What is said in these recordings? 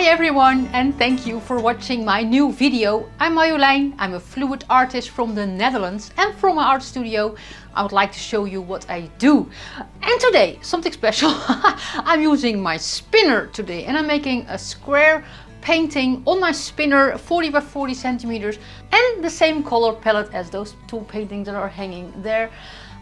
everyone, and thank you for watching my new video. I'm Marjolein, I'm a fluid artist from the Netherlands, and from my art studio I would like to show you what I do. And today, something special. I'm using my spinner today and I'm making a square painting on my spinner, 40 by 40 centimeters, and the same color palette as those two paintings that are hanging there.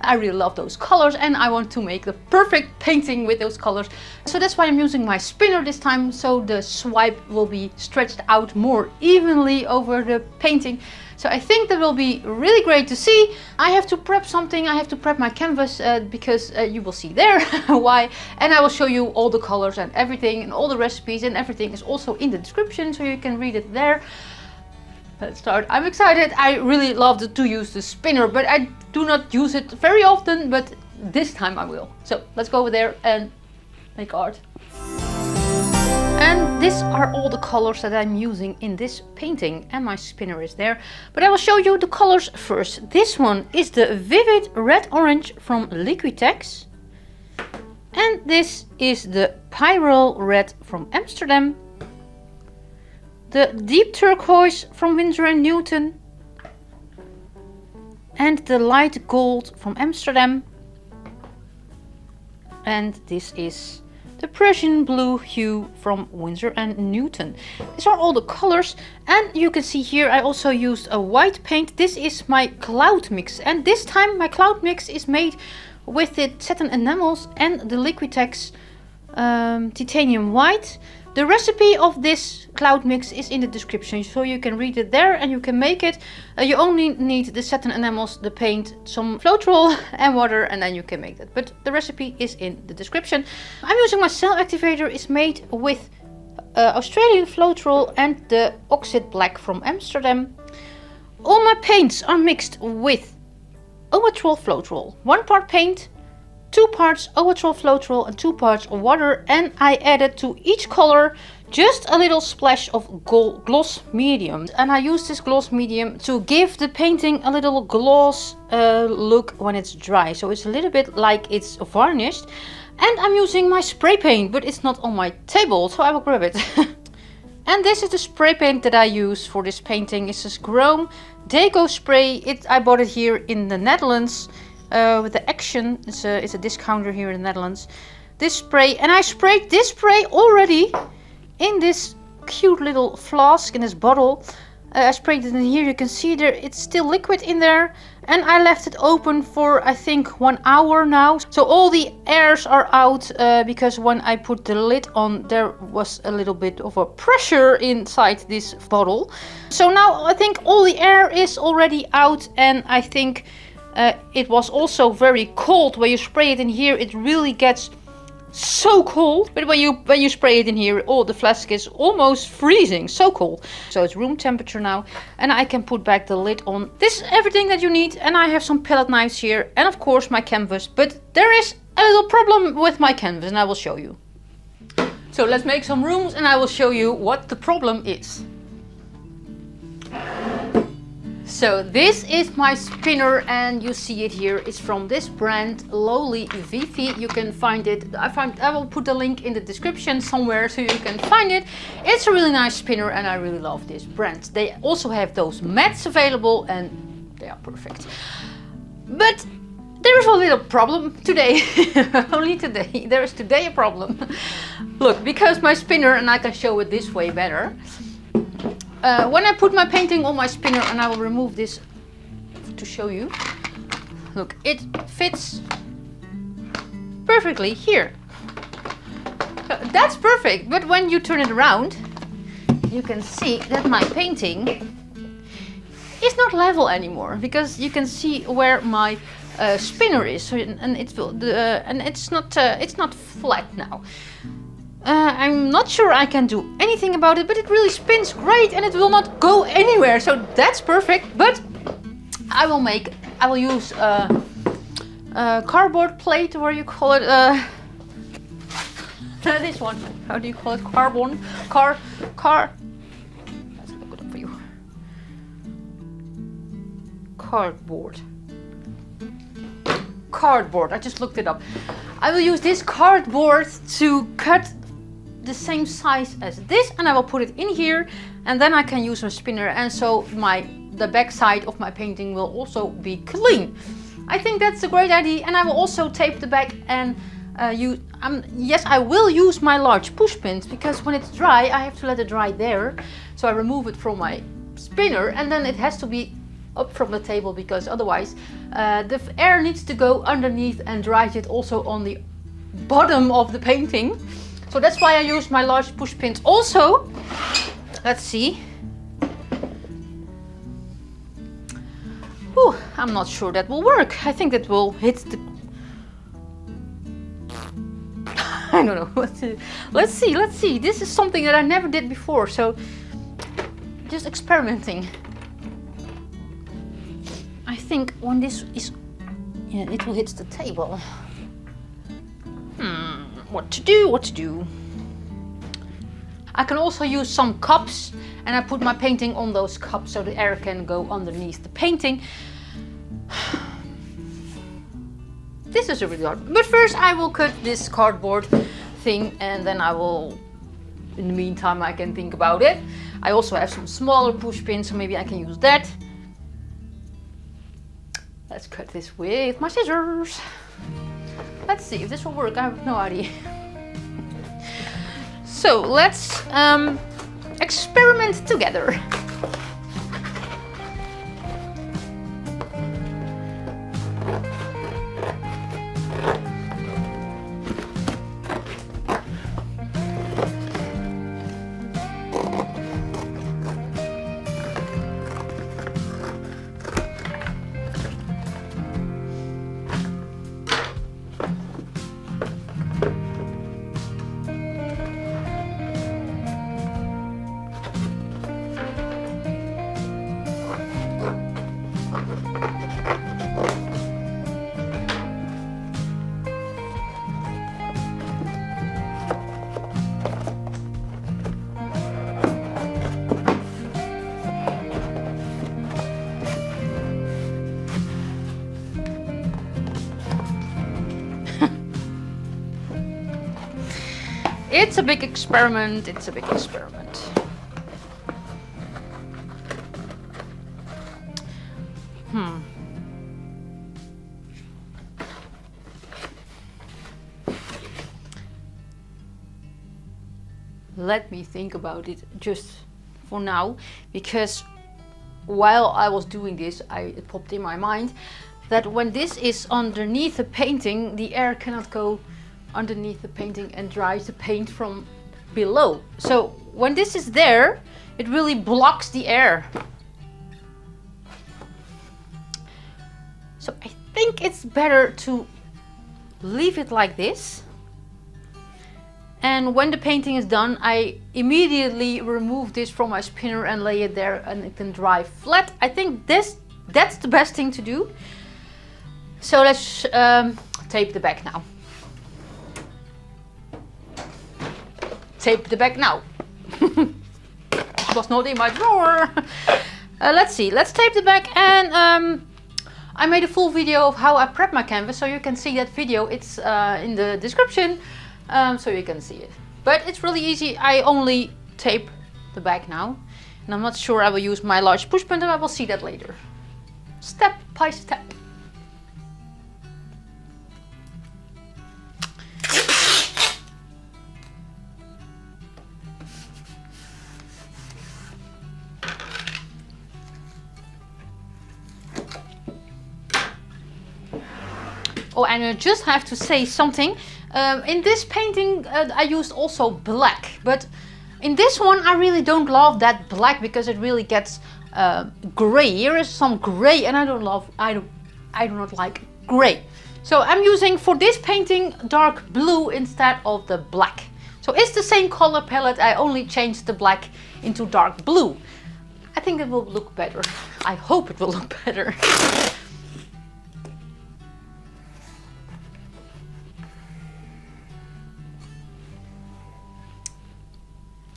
I really love those colors and I want to make the perfect painting with those colors. So that's why I'm using my spinner this time, so the swipe will be stretched out more evenly over the painting. So I think that will be really great to see. I have to prep something, I have to prep my canvas because you will see there why. And I will show you all the colors and everything and all the recipes, and everything is also in the description so you can read it there. Let's start. I'm excited. I really love to use the spinner, but I do not use it very often, but this time I will. So let's go over there and make art. And these are all the colors that I'm using in this painting, and my spinner is there. But I will show you the colors first. This one is the vivid red orange from Liquitex. And this is the Pyrrole Red from Amsterdam. The deep turquoise from Winsor and Newton, and the light gold from Amsterdam, and this is the Prussian blue hue from Winsor and Newton. These are all the colors, and you can see here I also used a white paint. This is my Cloudmix, and this time my Cloudmix is made with the satin enamels and the Liquitex titanium white. The recipe of this Cloudmix is in the description, so you can read it there and you can make it. You only need the satin enamels, the paint, some Floetrol and water, and then you can make that. But the recipe is in the description. I'm using my cell activator. It's made with Australian Floetrol and the Oxide Black from Amsterdam. All my paints are mixed with Owatrol Floetrol. 1 part paint, 2 parts Owatrol Floetrol and 2 parts water, and I added to each color just a little splash of gloss medium. And I use this gloss medium to give the painting a little gloss look when it's dry. So it's a little bit like it's varnished. And I'm using my spray paint, but it's not on my table, so I will grab it. And this is the spray paint that I use for this painting. It's a Chrome Deco spray. I bought it here in the Netherlands. With the Action, it's a discounter here in the Netherlands. This spray, and I sprayed this spray already in this cute little flask, in this bottle. I sprayed it in here. You can see there it's still liquid in there, and I left it open for I think 1 hour now. So all the airs are out because when I put the lid on there was a little bit of a pressure inside this bottle. So now I think all the air is already out, and I think it was also very cold. When you spray it in here, it really gets so cold. But when you spray it in here, the flask is almost freezing, so cold. So it's room temperature now, and I can put back the lid on. This is everything that you need, and I have some palette knives here, and of course my canvas. But there is a little problem with my canvas, and I will show you. So let's make some rooms, and I will show you what the problem is. So this is my spinner, and you see it here. It's from this brand, Lowly Vivi. You can find it. I will put the link in the description somewhere so you can find it. It's a really nice spinner, and I really love this brand. They also have those mats available, and they are perfect. But there is a little problem today. Only today. There is today a problem. Look, because my spinner, and I can show it this way better. When I put my painting on my spinner, and I will remove this to show you. Look, it fits perfectly here. So that's perfect, but when you turn it around, you can see that my painting is not level anymore, because you can see where my spinner is. So, and it's not flat now. I'm not sure I can do anything about it, but it really spins great and it will not go anywhere. So that's perfect. But I will use a cardboard plate, or you call it this one. How do you call it? Carbon? Let's look it up for you. Cardboard. Cardboard. I just looked it up. I will use this cardboard to cut the same size as this, and I will put it in here, and then I can use a spinner, and so the back side of my painting will also be clean. I think that's a great idea, and I will also tape the back and yes, I will use my large push pins, because when it's dry I have to let it dry there. So I remove it from my spinner, and then it has to be up from the table, because otherwise the air needs to go underneath and dry it also on the bottom of the painting. So that's why I use my large push pins. Also, let's see. Whew, I'm not sure that will work. I think that will hit the... I don't know. Let's see. This is something that I never did before, so just experimenting. I think when this is... yeah, it will hit the table. What to do? I can also use some cups, and I put my painting on those cups so the air can go underneath the painting. This is really hard. But first I will cut this cardboard thing, and then I will, in the meantime, I can think about it. I also have some smaller push pins, so maybe I can use that. Let's cut this with my scissors. Let's see if this will work. I have no idea. So let's experiment together. It's a big experiment. Let me think about it just for now, because while I was doing this, it popped in my mind that when this is underneath the painting, the air cannot go underneath the painting and dries the paint from below. So when this is there, it really blocks the air. So I think it's better to leave it like this. And when the painting is done, I immediately remove this from my spinner and lay it there, and it can dry flat. I think that's the best thing to do. So let's tape the back now. Tape the back now. It was not in my drawer. Let's see, let's tape the back, and I made a full video of how I prep my canvas, so you can see that video. It's in the description, so you can see it. But it's really easy. I only tape the back now, and I'm not sure I will use my large push pin, but I will see that later. Step by step. Oh, and I just have to say something. In this painting, I used also black, but in this one, I really don't love that black because it really gets gray. Here is some gray, and I do not like gray. So I'm using for this painting dark blue instead of the black. So it's the same color palette. I only changed the black into dark blue. I think it will look better. I hope it will look better.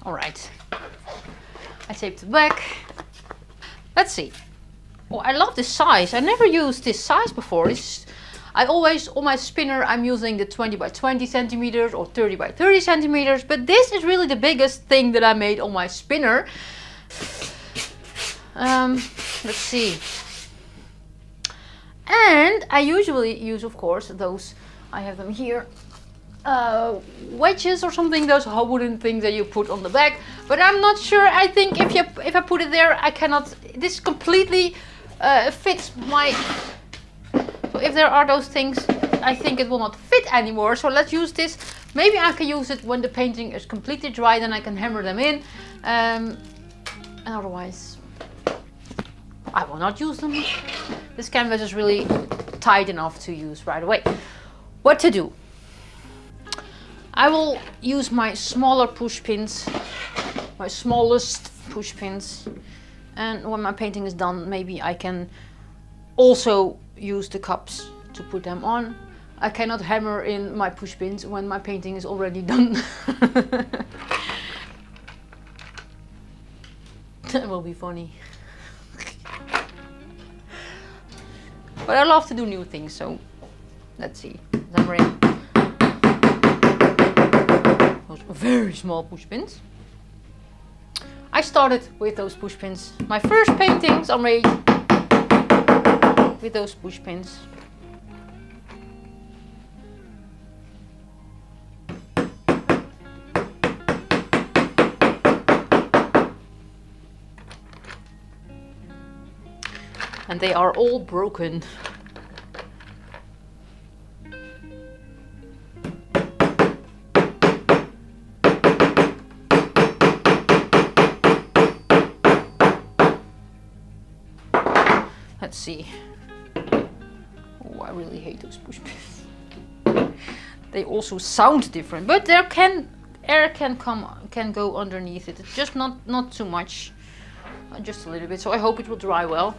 Alright, I taped the back. Let's see. Oh, I love this size. I never used this size before. I always, on my spinner, I'm using the 20 by 20 centimeters or 30 by 30 centimeters, but this is really the biggest thing that I made on my spinner. Let's see. And I usually use, of course, those, I have them here, wedges or something, those wooden things that you put on the back. But I'm not sure. I think if I put it there, I cannot. This completely fits my. So if there are those things, I think it will not fit anymore. So let's use this. Maybe I can use it when the painting is completely dry, then I can hammer them in. And otherwise, I will not use them. This canvas is really tight enough to use right away. What to do? I will use my smaller push pins, my smallest push pins. And when my painting is done, maybe I can also use the cups to put them on. I cannot hammer in my push pins when my painting is already done. That will be funny. But I love to do new things, so let's see. Hammer in. Those very small push pins. I started with those push pins. My first paintings are made with those push pins. And they are all broken. Let's see. Oh, I really hate those push pins. They also sound different, but air can go underneath it. It's just not too much, just a little bit. So I hope it will dry well.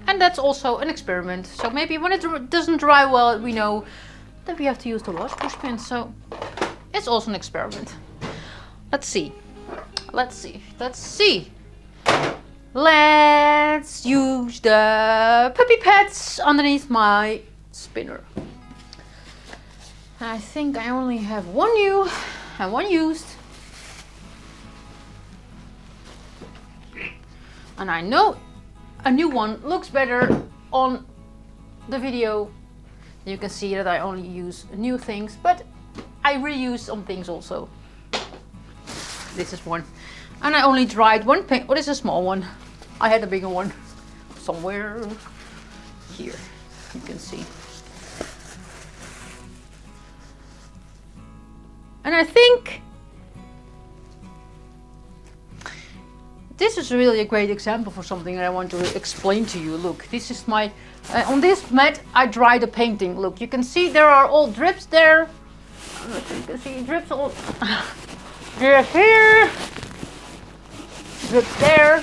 And that's also an experiment. So maybe when it doesn't dry well, we know that we have to use the large push pins. So it's also an experiment. Let's see. Let's see. Let's see. Let's use the puppy pads underneath my spinner. I think I only have one new and one used. And I know a new one looks better on the video. You can see that I only use new things, but I reuse some things also. This is one. And I only dried one paint. Oh, this is a small one. I had a bigger one somewhere here. You can see. And I think this is really a great example for something that I want to explain to you. Look, this is my, on this mat I dried a painting. Look, you can see there are all drips there. You can see drips all, drips here, drips there.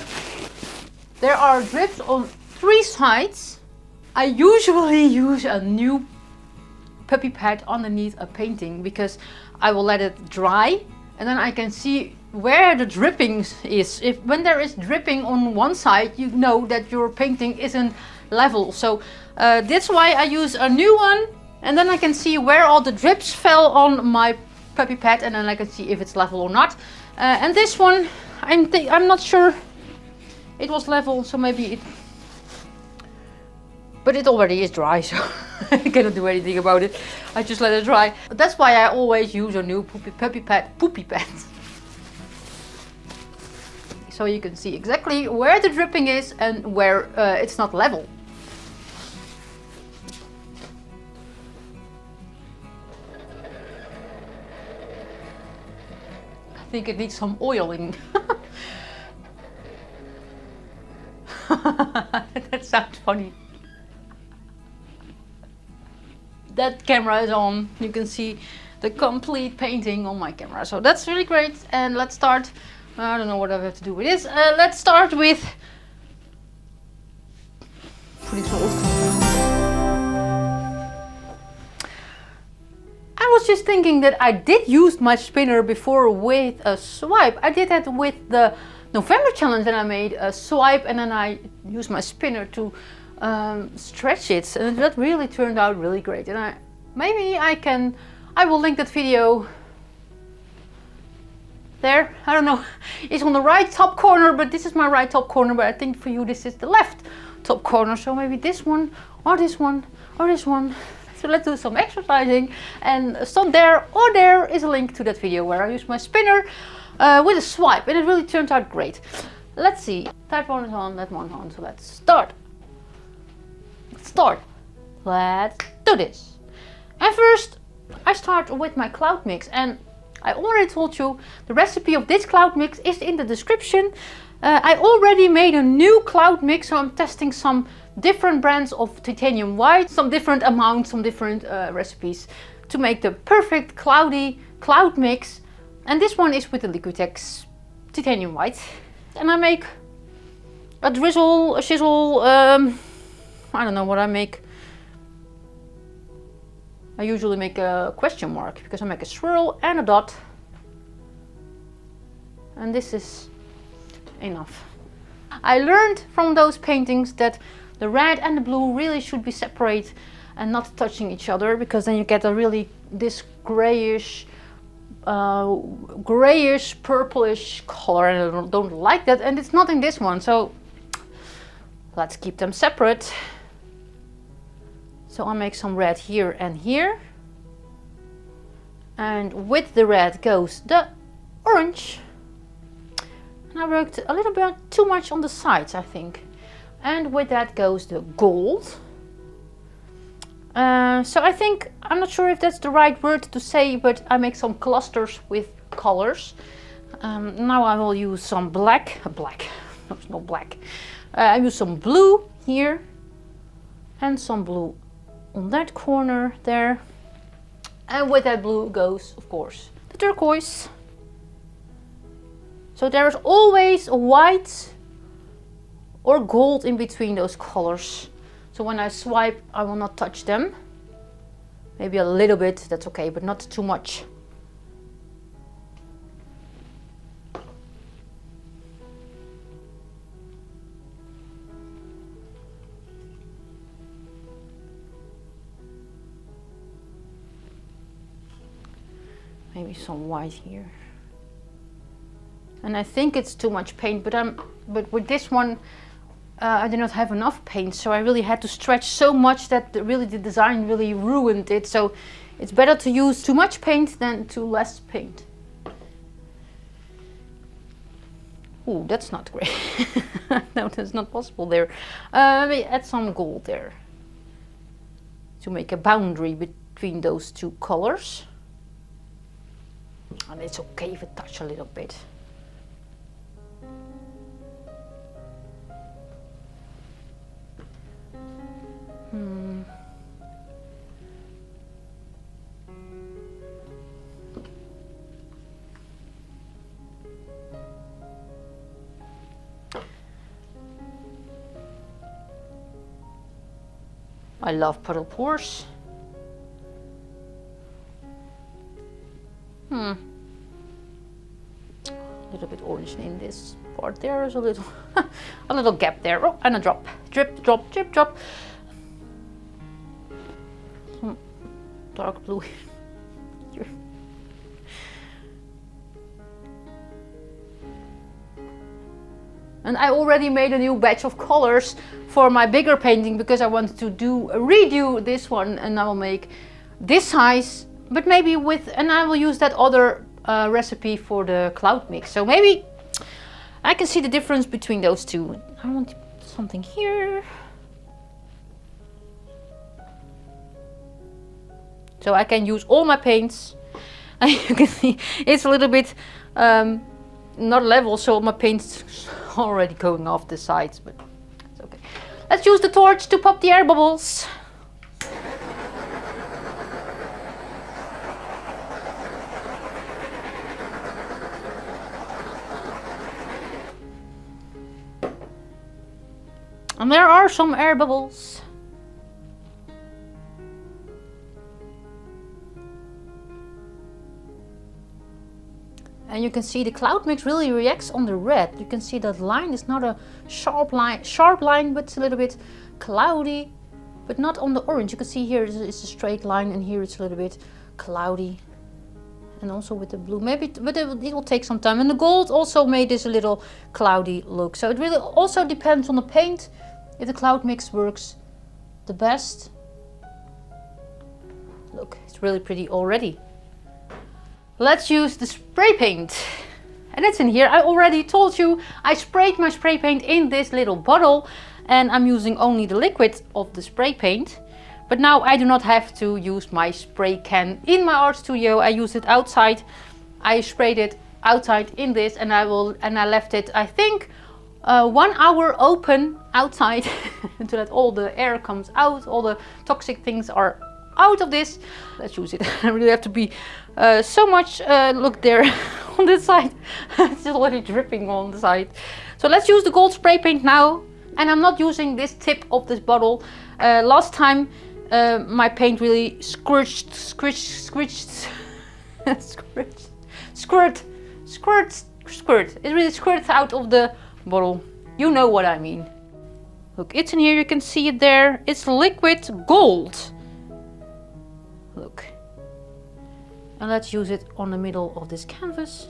There are drips on 3 sides. I usually use a new puppy pad underneath a painting because I will let it dry and then I can see where the drippings is. When there is dripping on one side, you know that your painting isn't level. So that's why I use a new one, and then I can see where all the drips fell on my puppy pad, and then I can see if it's level or not. And this one, I'm not sure it was level, so maybe it, but it already is dry, so I cannot do anything about it. I just let it dry. That's why I always use a new puppy pad. So you can see exactly where the dripping is and where it's not level. I think it needs some oiling. That sounds funny. That camera is on. You can see the complete painting on my camera. So that's really great. And let's start. I don't know what I have to do with this. Let's start with putting some old color. I was just thinking that I did use my spinner before with a swipe. I did that with the November challenge, and I made a swipe and then I used my spinner to stretch it, and that really turned out really great. And I will link that video there. I don't know, it's on the right top corner, but this is my right top corner, but I think for you this is the left top corner, so maybe this one or this one or this one. So let's do some exercising, and some there or there is a link to that video where I use my spinner with a swipe, and it really turned out great. Let's see, that one is on, that one on, so let's start. Let's do this. And first I start with my Cloudmix, and I already told you the recipe of this Cloudmix is in the description. I already made a new Cloudmix, so I'm testing some different brands of titanium white, some different amounts, some different recipes to make the perfect cloudy Cloudmix. And this one is with the Liquitex titanium white. And I make a drizzle, a shizzle, I don't know what I make. I usually make a question mark because I make a swirl and a dot. And this is enough. I learned from those paintings that the red and the blue really should be separate and not touching each other, because then you get a really this grayish purplish color, and I don't like that, and it's not in this one, so let's keep them separate. So I'll make some red here and here, and with the red goes the orange, and I worked a little bit too much on the sides, I think, and with that goes the gold. So I think, I'm not sure if that's the right word to say, but I make some clusters with colors. Now I will use some black, no, it's not black. I use some blue here and some blue on that corner there. And with that blue goes, of course, the turquoise. So there is always a white or gold in between those colors. So when I swipe, I will not touch them. Maybe a little bit, that's okay, but not too much. Maybe some white here. And I think it's too much paint, but with this one, I did not have enough paint, so I really had to stretch so much that the design really ruined it. So it's better to use too much paint than too less paint. Ooh, that's not great. No, that's not possible there. Let me add some gold there to make a boundary between those two colors. And it's okay if I touch a little bit. I love Puddlepours. A little bit orange in this part. There is a little, a little gap there. Oh, and a drop. Drip, drop, drip, drop. Some dark blue here. And I already made a new batch of colors for my bigger painting because I wanted to redo this one, and I will make this size, but maybe with, and I will use that other recipe for the Cloudmix. So maybe I can see the difference between those two. I want something here. So I can use all my paints. And you can see it's a little bit not level, so my paint's already going off the sides, but it's okay. Let's use the torch to pop the air bubbles. And there are some air bubbles. And you can see the Cloudmix really reacts on the red. You can see that line is not a sharp line, but it's a little bit cloudy, but not on the orange. You can see here it's a straight line, and here it's a little bit cloudy. And also with the blue, maybe, but it will take some time. And the gold also made this a little cloudy look. So it really also depends on the paint if the Cloudmix works the best. Look, it's really pretty already. Let's use the spray paint. And it's in here. I already told you I sprayed my spray paint in this little bottle, and I'm using only the liquid of the spray paint. But now I do not have to use my spray can in my art studio. I use it outside. I sprayed it outside in this, and I left it, I think, 1 hour open outside so that all the air comes out, all the toxic things are out of this. Let's use it. I really have to be so much, look there on this side. It's already dripping on the side. So let's use the gold spray paint now. And I'm not using this tip of this bottle. Last time my paint really squirt. It really squirts out of the bottle. You know what I mean. Look, it's in here, you can see it there. It's liquid gold. Look. And let's use it on the middle of this canvas.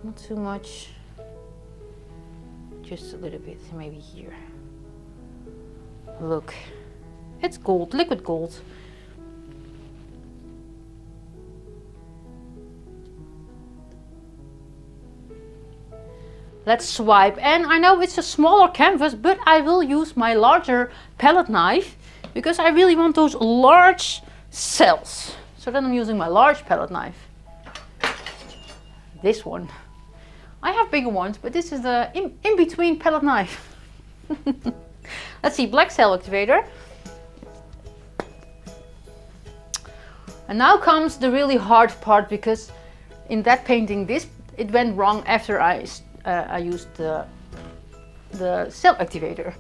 Not too much. Just a little bit, maybe here. Look. It's gold, liquid gold. Let's swipe, and I know it's a smaller canvas, but I will use my larger palette knife because I really want those large cells. So then I'm using my large palette knife. This one. I have bigger ones, but this is the in-between palette knife. Let's see, black cell activator. And now comes the really hard part, because in that painting it went wrong after I used the cell activator.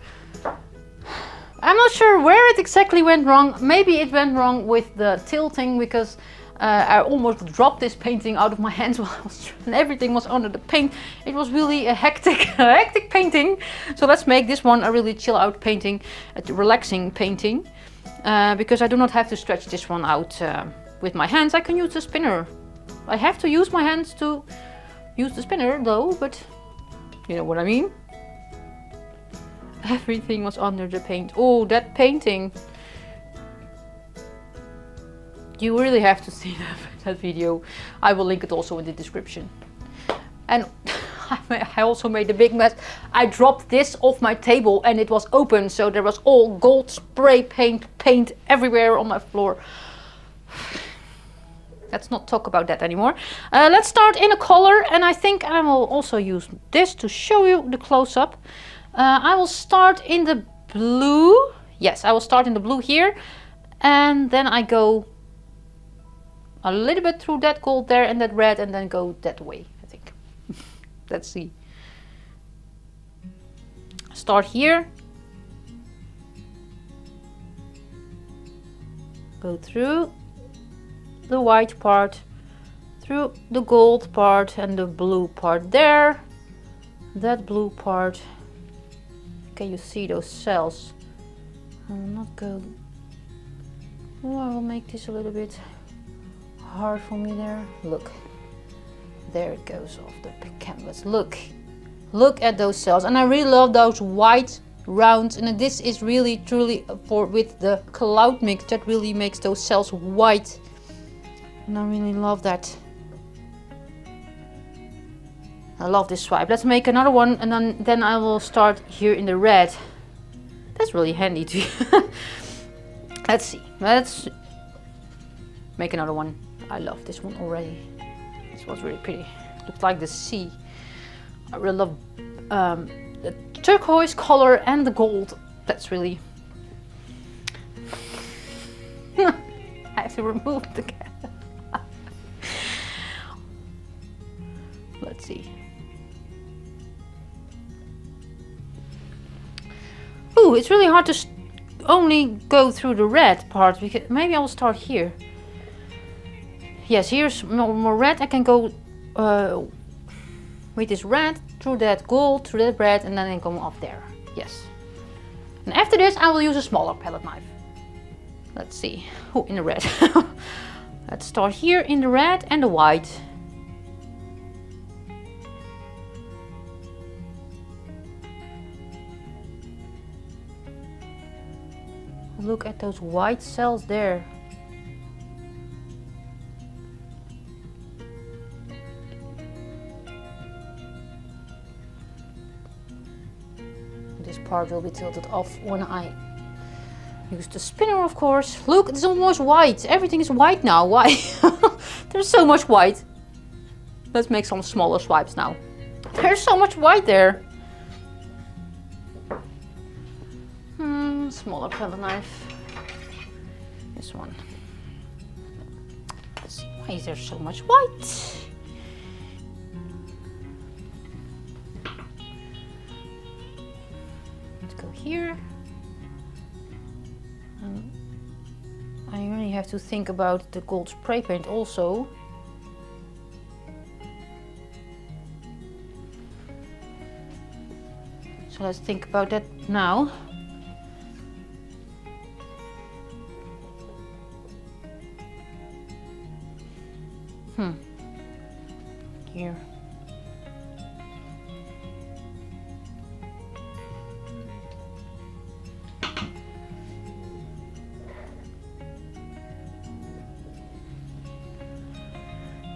I'm not sure where it exactly went wrong. Maybe it went wrong with the tilting, because I almost dropped this painting out of my hands while I was, and everything was under the paint. It was really a hectic painting. So let's make this one a really chill out painting, a relaxing painting, because I do not have to stretch this one out with my hands. I can use the spinner. I have to use my hands to use the spinner though, but you know what I mean. Everything was under the paint. Oh, that painting. You really have to see that video. I will link it also in the description. And I also made a big mess. I dropped this off my table and it was open, so there was all gold spray paint everywhere on my floor. Let's not talk about that anymore. Let's start in a color, and I think I will also use this to show you the close-up. I will start in the blue. Yes, I will start in the blue here, and then I go a little bit through that gold there and that red, and then go that way, I think. Let's see. Start here. Go through the white part, through the gold part and the blue part there. That blue part. Can you see those cells? I will not go. Oh, I will make this a little bit hard for me there. Look, there it goes off the canvas. Look at those cells, and I really love those white rounds, and this is really truly with the Cloudmix that really makes those cells white, and I really love that. I love this swipe. Let's make another one, and then I will start here in the red. That's really handy too. Let's see. Let's make another one. I love this one already. This was really pretty. Looks like the sea. I really love the turquoise color and the gold. That's really... I have to remove the camera. Let's see. Ooh, it's really hard to only go through the red part, because maybe I will start here. Yes, here's more red. I can go with this red, through that gold, through that red, and then come off there. Yes. And after this, I will use a smaller palette knife. Let's see. Oh, in the red. Let's start here in the red and the white. Look at those white cells there. This part will be tilted off when I use the spinner, of course. Look, it's almost white. Everything is white now. Why? There's so much white. Let's make some smaller swipes now. There's so much white there. Smaller palette knife. This one. Let's see, why is there so much white? Let's go here. I really have to think about the gold spray paint also. So let's think about that now. Here.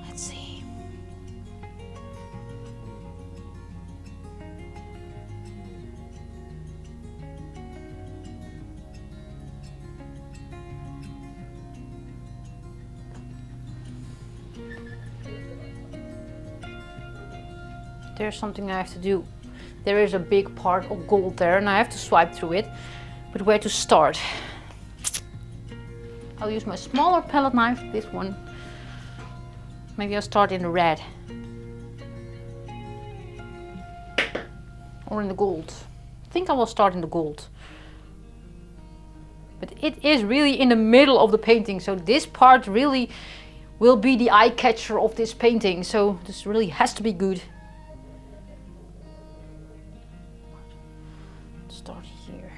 Let's see. There's something I have to do. There is a big part of gold there and I have to swipe through it. But where to start? I'll use my smaller palette knife, this one. Maybe I'll start in the red. Or in the gold. I think I will start in the gold. But it is really in the middle of the painting, so this part really will be the eye catcher of this painting. So this really has to be good. Start here.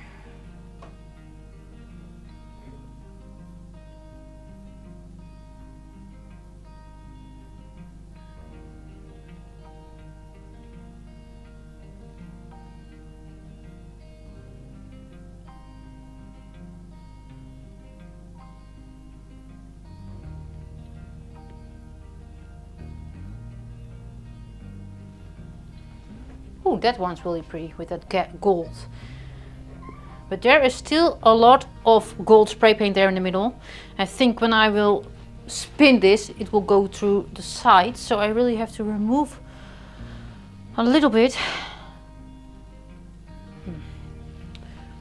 Oh, that one's really pretty with that gold. But there is still a lot of gold spray paint there in the middle. I think when I will spin this, it will go through the sides. So I really have to remove a little bit.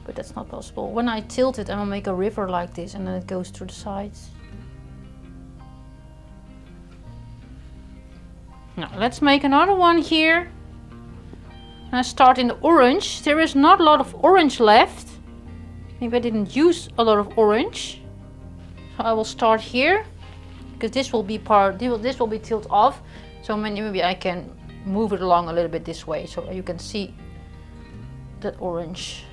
But that's not possible. When I tilt it, I will make a river like this and then it goes through the sides. Now let's make another one here. And I start in the orange. There is not a lot of orange left. Maybe I didn't use a lot of orange. So I will start here. Because this will be this will be tilted off. So maybe I can move it along a little bit this way. So you can see that orange.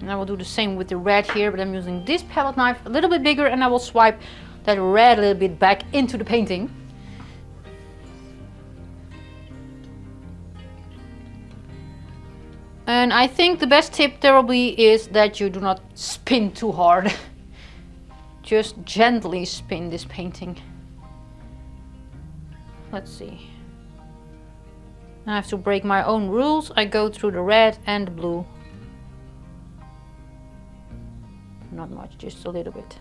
And I will do the same with the red here, but I'm using this palette knife a little bit bigger and I will swipe that red a little bit back into the painting. And I think the best tip there will be is that you do not spin too hard. Just gently spin this painting. Let's see. I have to break my own rules. I go through the red and the blue. Not much, just a little bit.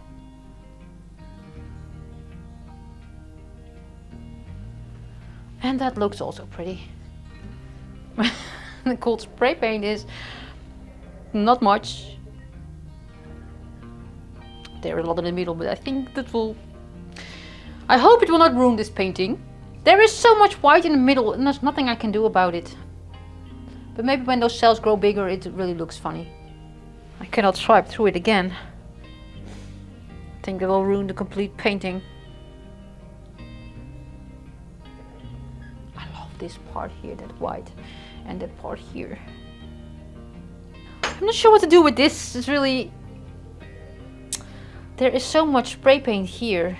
And that looks also pretty. The gold spray paint is not much. There is a lot in the middle, but I think that will... I hope it will not ruin this painting. There is so much white in the middle and there's nothing I can do about it. But maybe when those cells grow bigger, it really looks funny. I cannot swipe through it again. I think that will ruin the complete painting. I love this part here, that white, and that part here. I'm not sure what to do with this. It's really... There is so much spray paint here.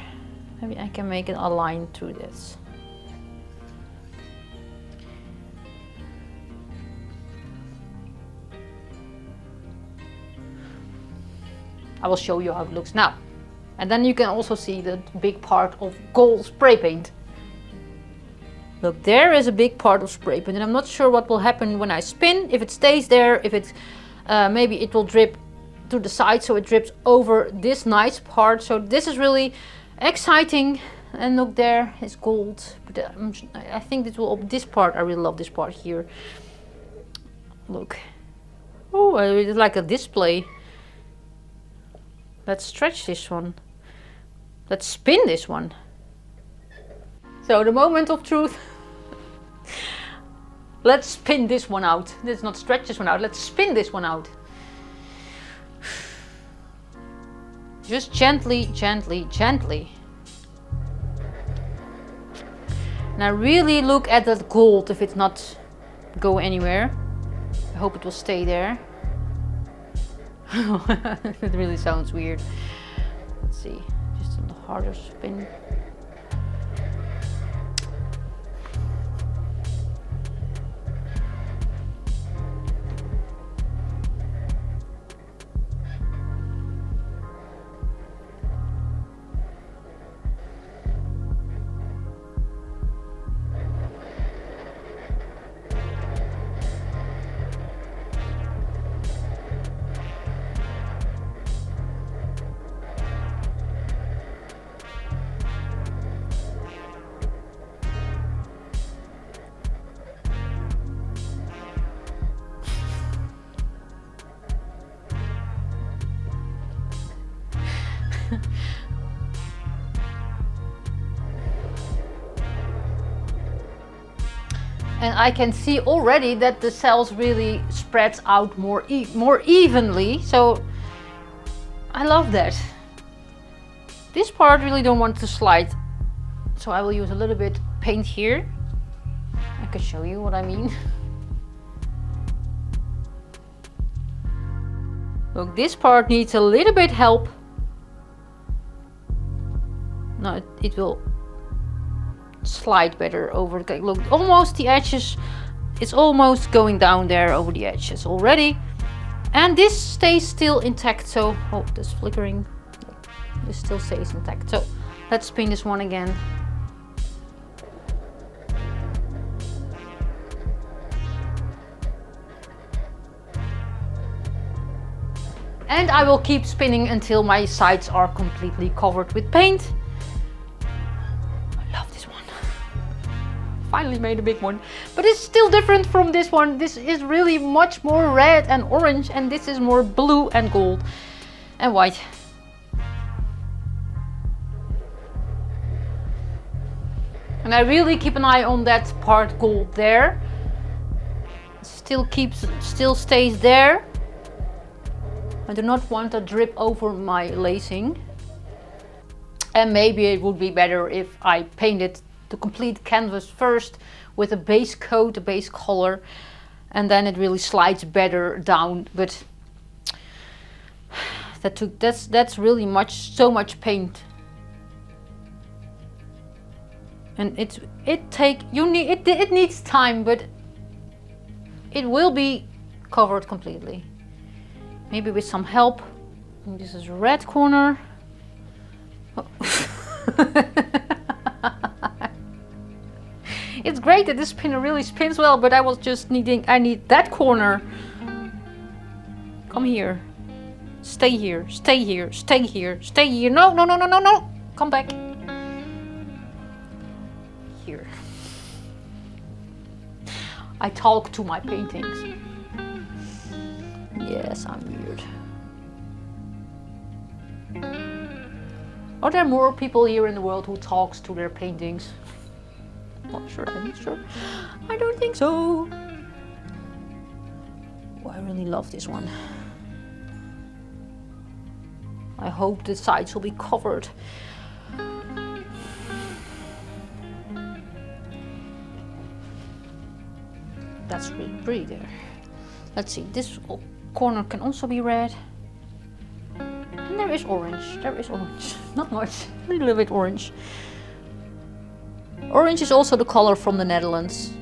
Maybe I can make a line through this. I will show you how it looks now. And then you can also see the big part of gold spray paint. Look, there is a big part of spray paint and I'm not sure what will happen when I spin. If it stays there, if it maybe it will drip to the side, so it drips over this nice part. So this is really exciting. And look, there is gold. But I think this part, I really love this part here. Look. Oh, it's like a display. Let's stretch this one. Let's spin this one. So the moment of truth. Let's spin this one out. Let's not stretch this one out. Let's spin this one out. Just gently, gently, gently. Now really look at that gold if it's not go anywhere. I hope it will stay there. It really sounds weird. Let's see, just a harder spin. And I can see already that the cells really spreads out more evenly. So I love that. This part really don't want to slide. So I will use a little bit paint here. I can show you what I mean. Look, this part needs a little bit help. No, it will slide better over. Look, almost the edges, it's almost going down there over the edges already. And this stays still intact, so, oh, this flickering. This still stays intact. So let's spin this one again. And I will keep spinning until my sides are completely covered with paint. I love this one. Finally made a big one. But it's still different from this one. This is really much more red and orange, and this is more blue and gold and white. And I really keep an eye on that part gold there. Still stays there. I do not want a drip over my lacing. And maybe it would be better if I painted the complete canvas first with a base coat, a base color, and then it really slides better down. But that's really so much paint. And it needs time, but it will be covered completely. Maybe with some help. And this is a red corner. Oh. It's great that this spinner really spins well, but I need that corner. Come here. Stay here, stay here, stay here, stay here. No, no, no, no, no, no. Come back. Here. I talk to my paintings. Yes, I'm weird. Are there more people here in the world who talks to their paintings? Not sure, I'm not sure. I don't think so. Oh, I really love this one. I hope the sides will be covered. That's really pretty there. Let's see, this corner can also be red. And there is orange. There is orange. Not much, a little bit orange. Orange is also the color from the Netherlands.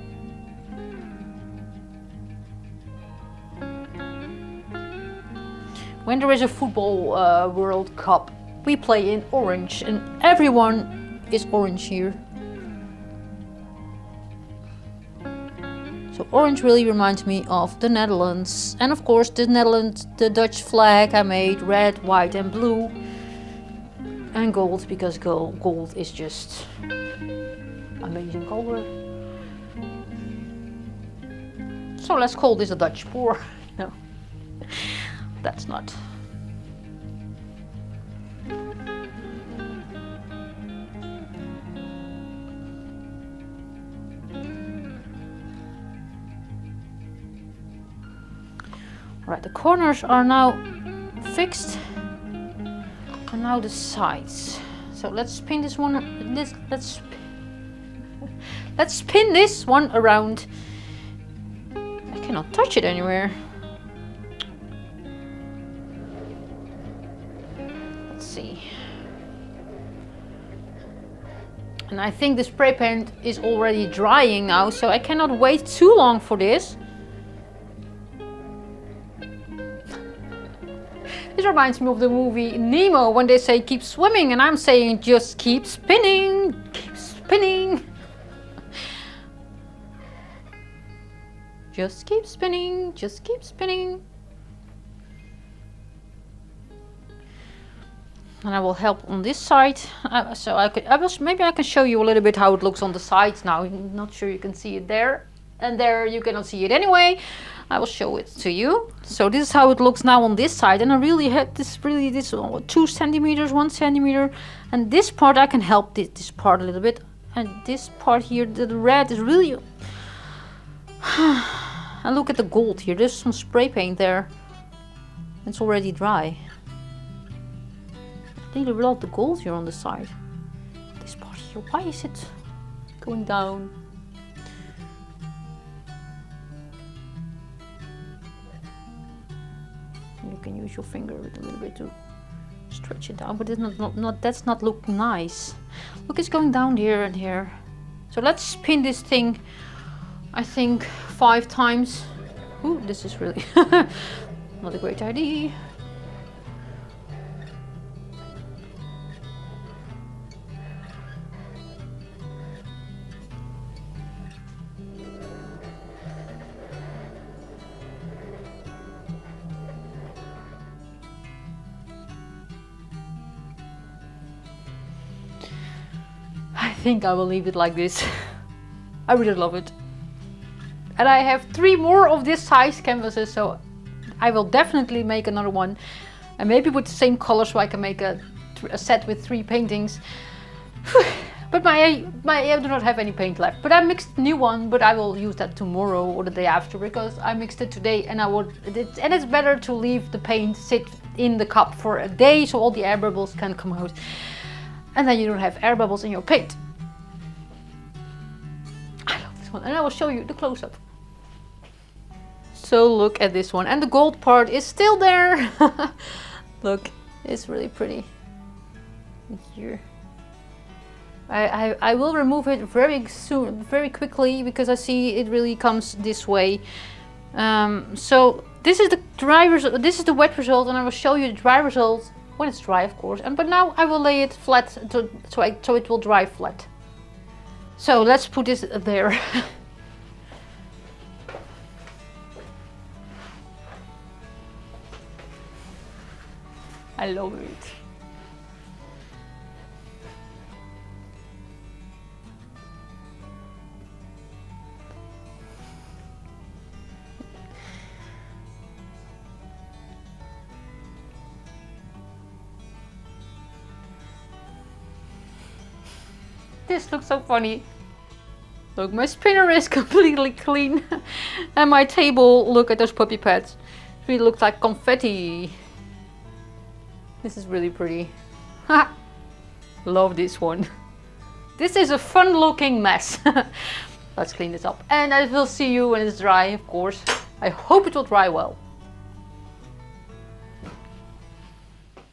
When there is a football World Cup, we play in orange and everyone is orange here. So orange really reminds me of the Netherlands. And of course the Netherlands, the Dutch flag I made red, white and blue. And gold, because gold is just amazing color. So let's call this a Dutch pour. No, that's not. Right, the corners are now fixed, and now the sides. So let's spin this one. Let's spin this one around. I cannot touch it anywhere. Let's see. And I think the spray paint is already drying now, so I cannot wait too long for this. This reminds me of the movie Nemo when they say keep swimming and I'm saying just keep spinning, keep spinning. Just keep spinning, just keep spinning. And I will help on this side. Maybe I can show you a little bit how it looks on the sides now. I'm not sure you can see it there. And there you cannot see it anyway. I will show it to you. So this is how it looks now on this side, and I really had this 2 centimeters, 1 centimeter, and this part I can help this part a little bit, and this part here, the red is really. And look at the gold here. There's some spray paint there. It's already dry. I really love the gold here on the side. This part here. Why is it going down? You can use your finger a little bit to stretch it down, but it's that's not looking nice. Look, it's going down here and here. So let's spin this thing, I think 5 times. Ooh, this is really not a great idea. I think I will leave it like this. I really love it. And I have 3 more of this size canvases, so I will definitely make another one. And maybe with the same color, so I can make a set with 3 paintings. But I do not have any paint left. But I mixed a new one, but I will use that tomorrow or the day after, because I mixed it today and it's better to leave the paint sit in the cup for a day so all the air bubbles can come out. And then you don't have air bubbles in your paint. I love this one, and I will show you the close-up. So look at this one, and the gold part is still there. Look, it's really pretty. Here. I will remove it very soon, very quickly, because I see it really comes this way. So this is this is the wet result, and I will show you the dry result when it's dry, of course. But now I will lay it flat so it will dry flat. So let's put this there. I love it. This looks so funny. Look, my spinner is completely clean. And my table, look at those puppy pads. It really looks like confetti. This is really pretty. Love this one. This is a fun looking mess. Let's clean this up. And I will see you when it's dry, of course. I hope it will dry well.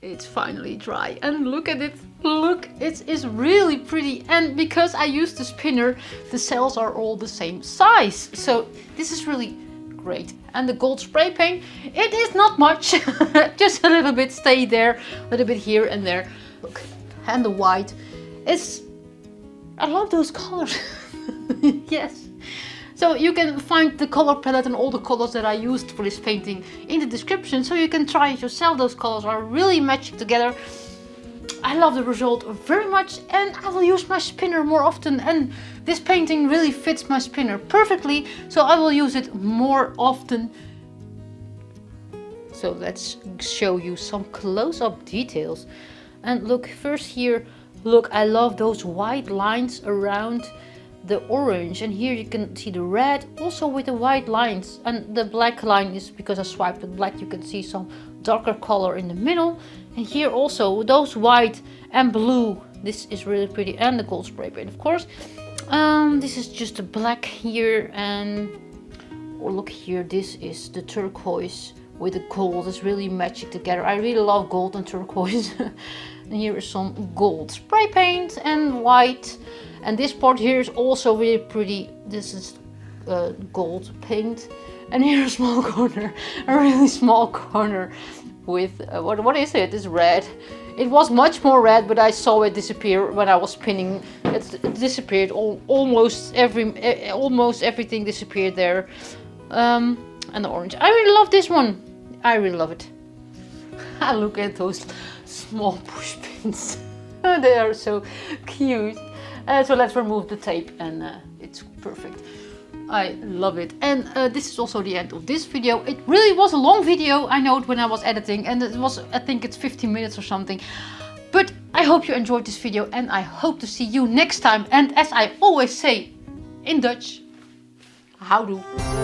It's finally dry and look at it. Look, it is really pretty. And because I used the spinner, the cells are all the same size. So this is really great. And the gold spray paint, it is not much. Just a little bit stay there, a little bit here and there. Look, and the white is, I love those colors. Yes. So you can find the color palette and all the colors that I used for this painting in the description, so you can try it yourself. Those colors are really matching together. I love the result very much, and I will use my spinner more often, and this painting really fits my spinner perfectly, so I will use it more often. So let's show you some close-up details. And look, first here, look, I love those white lines around the orange, and here you can see the red also with the white lines, and the black line is because I swiped with black. You can see some darker color in the middle, and here also those white and blue. This is really pretty, and the gold spray paint, of course. This is just a black here, and oh, look here, this is the turquoise with the gold. It's really matching together. I really love gold and turquoise. And here is some gold spray paint and white. And this part here is also really pretty. This is gold paint. And here a small corner, a really small corner with, what is it? It's red. It was much more red, but I saw it disappear when I was spinning. It disappeared, almost everything disappeared there. And the orange. I really love this one. I really love it. Look at those small push pins. They are so cute. So let's remove the tape, and it's perfect. I love it. And this is also the end of this video. It really was a long video, I know it, when I was editing, and it was, I think it's 15 minutes or something. But I hope you enjoyed this video, and I hope to see you next time. And as I always say in Dutch, houdoe.